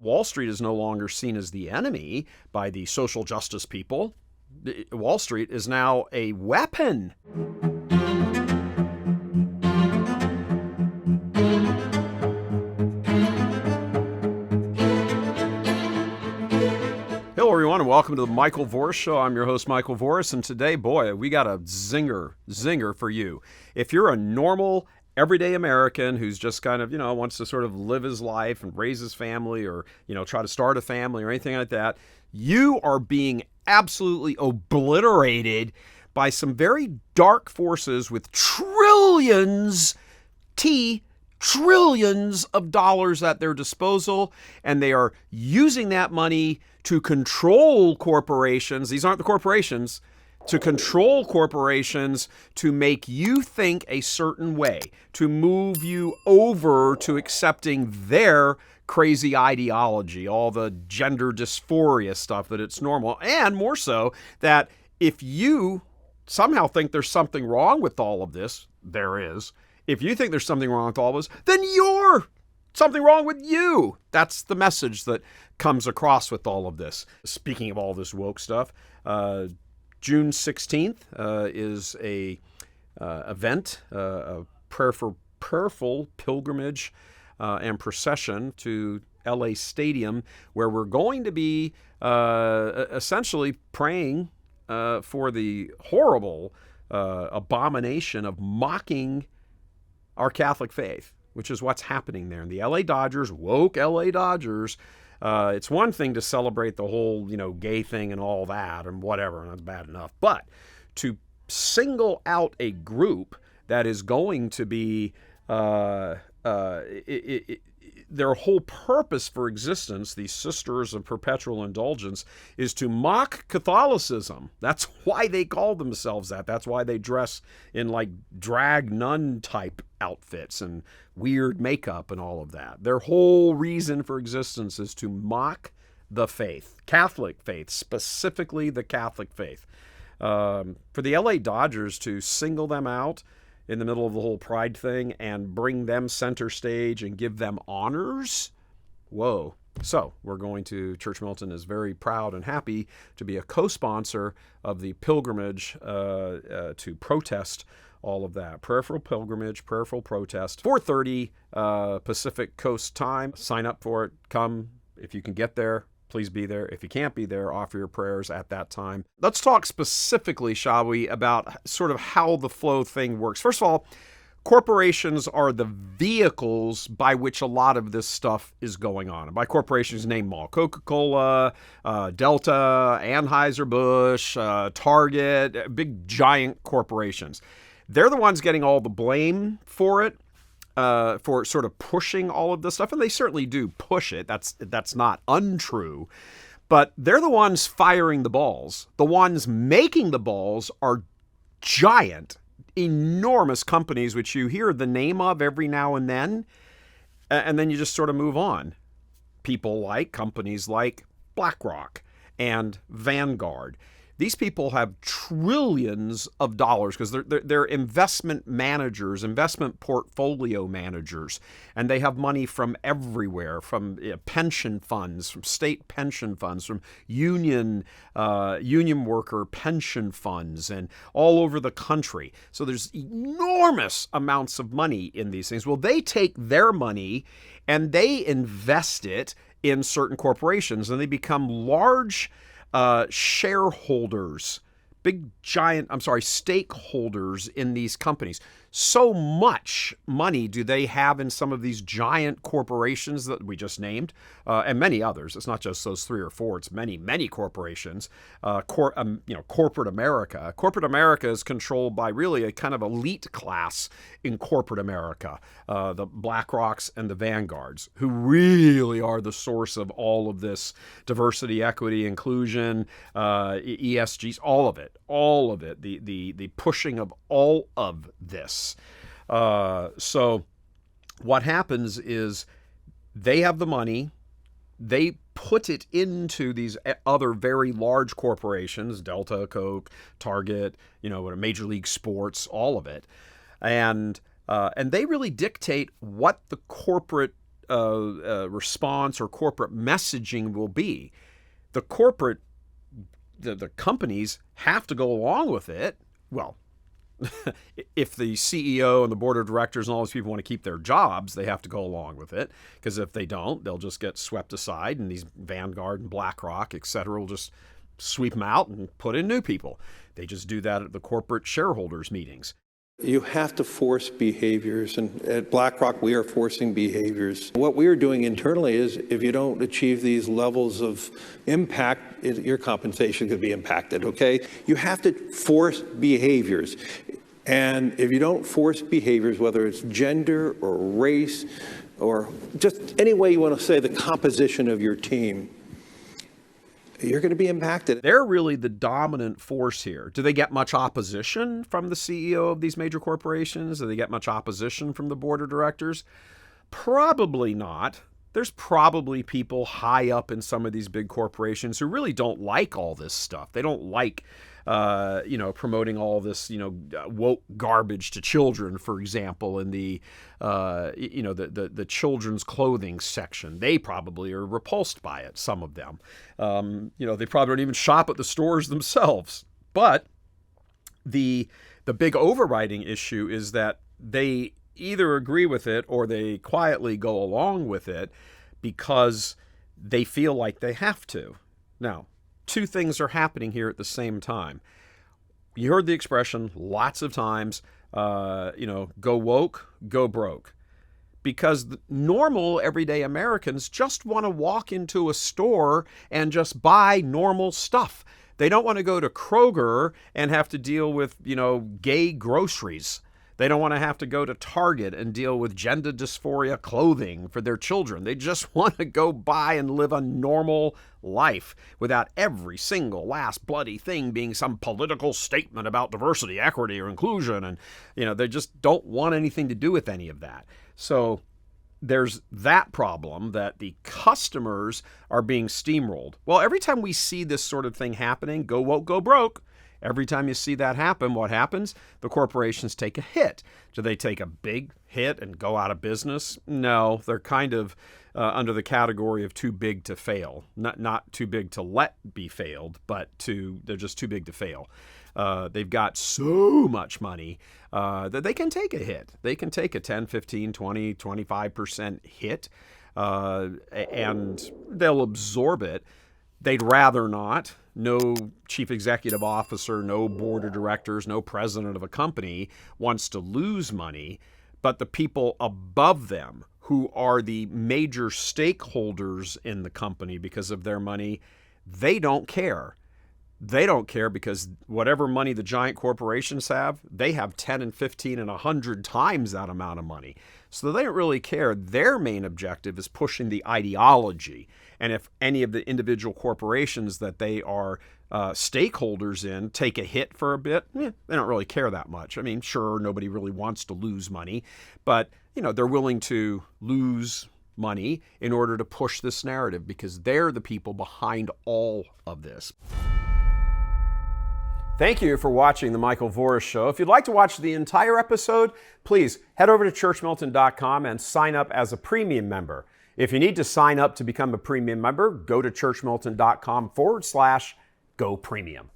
Wall Street is no longer seen as the enemy by the social justice people. Wall Street is now a weapon. Hello, everyone, and welcome to the Michael Voris Show. I'm your host, Michael Voris, and today, boy, we got a zinger for you. If you're a normal, everyday American who's just kind of, wants to sort of live his life and raise his family or, try to start a family or anything like that, you are being absolutely obliterated by some very dark forces with trillions of dollars at their disposal, and they are using that money to control corporations. These aren't the corporations. To control corporations, to make you think a certain way, to move you over to accepting their crazy ideology, all the gender dysphoria stuff, that it's normal, and more so that if you somehow think there's something wrong with all of this, there is. If you think there's something wrong with all of this, then you're something wrong with you. That's the message that comes across with all of this. Speaking of all this woke stuff, June 16th is a event, a prayerful pilgrimage and procession to LA Stadium, where we're going to be essentially praying for the horrible abomination of mocking our Catholic faith, which is what's happening there. And the LA Dodgers, woke LA Dodgers, it's one thing to celebrate the whole, gay thing and all that and whatever, and that's bad enough. But to single out a group that is going to be their whole purpose for existence, these Sisters of Perpetual Indulgence, is to mock Catholicism. That's why they call themselves that. That's why they dress in like drag nun type outfits and weird makeup and all of that. Their whole reason for existence is to mock the faith, Catholic faith, specifically the Catholic faith. For the LA Dodgers to single them out in the middle of the whole pride thing and bring them center stage and give them honors, whoa. So we're going to, Church Militant is very proud and happy to be a co-sponsor of the pilgrimage to protest all of that. Prayerful pilgrimage, prayerful protest, 4:30 Pacific Coast time. Sign up for it. Come if you can get there. Please be there. If you can't be there, offer your prayers at that time. Let's talk specifically, shall we, about sort of how the flow thing works. First of all, corporations are the vehicles by which a lot of this stuff is going on. And by corporations, name them all. Coca-Cola, Delta, Anheuser-Busch, Target, big giant corporations. They're the ones getting all the blame for it. For sort of pushing all of this stuff, and they certainly do push it. That's not untrue, but they're the ones firing the balls. The ones making the balls are giant, enormous companies, which you hear the name of every now and then you just sort of move on. Companies like BlackRock and Vanguard. These people have trillions of dollars because they're investment managers, investment portfolio managers, and they have money from everywhere, from pension funds, from state pension funds, from union worker pension funds, and all over the country. So there's enormous amounts of money in these things. Well, they take their money and they invest it in certain corporations, and they become large shareholders, stakeholders in these companies. So much money do they have in some of these giant corporations that we just named, and many others. It's not just those 3 or 4. It's many, many corporations. Corporate America. Corporate America is controlled by really a kind of elite class in corporate America, the BlackRocks and the Vanguards, who really are the source of all of this diversity, equity, inclusion, ESGs, all of it, the pushing of all of this. So what happens is they have the money, they put it into these other very large corporations, Delta, Coke, Target, Major League Sports, all of it. And they really dictate what the corporate response or corporate messaging will be. The companies have to go along with it. Well, if the CEO and the board of directors and all those people want to keep their jobs, they have to go along with it. Because if they don't, they'll just get swept aside, and these Vanguard and BlackRock, et cetera, will just sweep them out and put in new people. They just do that at the corporate shareholders meetings. You have to force behaviors, and at BlackRock we are forcing behaviors. What we are doing internally is, if you don't achieve these levels of impact, your compensation could be impacted, okay? You have to force behaviors. And if you don't force behaviors, whether it's gender or race or just any way you want to say the composition of your team, you're going to be impacted. They're really the dominant force here. Do they get much opposition from the CEO of these major corporations? Do they get much opposition from the board of directors? Probably not. There's probably people high up in some of these big corporations who really don't like all this stuff. They don't like, promoting all this, woke garbage to children, for example, in the children's clothing section. They probably are repulsed by it, some of them. They probably don't even shop at the stores themselves. But the big overriding issue is that they either agree with it or they quietly go along with it because they feel like they have to. Now, two things are happening here at the same time. You heard the expression lots of times, go woke, go broke. Because normal, everyday Americans just want to walk into a store and just buy normal stuff. They don't want to go to Kroger and have to deal with, gay groceries. They don't want to have to go to Target and deal with gender dysphoria clothing for their children. They just want to go buy and live a normal life without every single last bloody thing being some political statement about diversity, equity, or inclusion. And, they just don't want anything to do with any of that. So there's that problem that the customers are being steamrolled. Well, every time we see this sort of thing happening, go woke, go broke, every time you see that happen, what happens? The corporations take a hit. Do they take a big hit and go out of business? No, they're kind of under the category of too big to fail. Not too big to let be failed, but they're just too big to fail. They've got so much money that they can take a hit. They can take a 10, 15, 20, 25% hit, and they'll absorb it. They'd rather not. No chief executive officer, no board of directors, no president of a company wants to lose money, but the people above them who are the major stakeholders in the company because of their money, they don't care. They don't care because whatever money the giant corporations have, they have 10 and 15 and 100 times that amount of money. So they don't really care. Their main objective is pushing the ideology. And if any of the individual corporations that they are stakeholders in take a hit for a bit, they don't really care that much. I mean, sure, nobody really wants to lose money, but they're willing to lose money in order to push this narrative because they're the people behind all of this. Thank you for watching The Michael Voris Show. If you'd like to watch the entire episode, please head over to churchmilitant.com and sign up as a premium member. If you need to sign up to become a premium member, go to churchmilitant.com/go premium.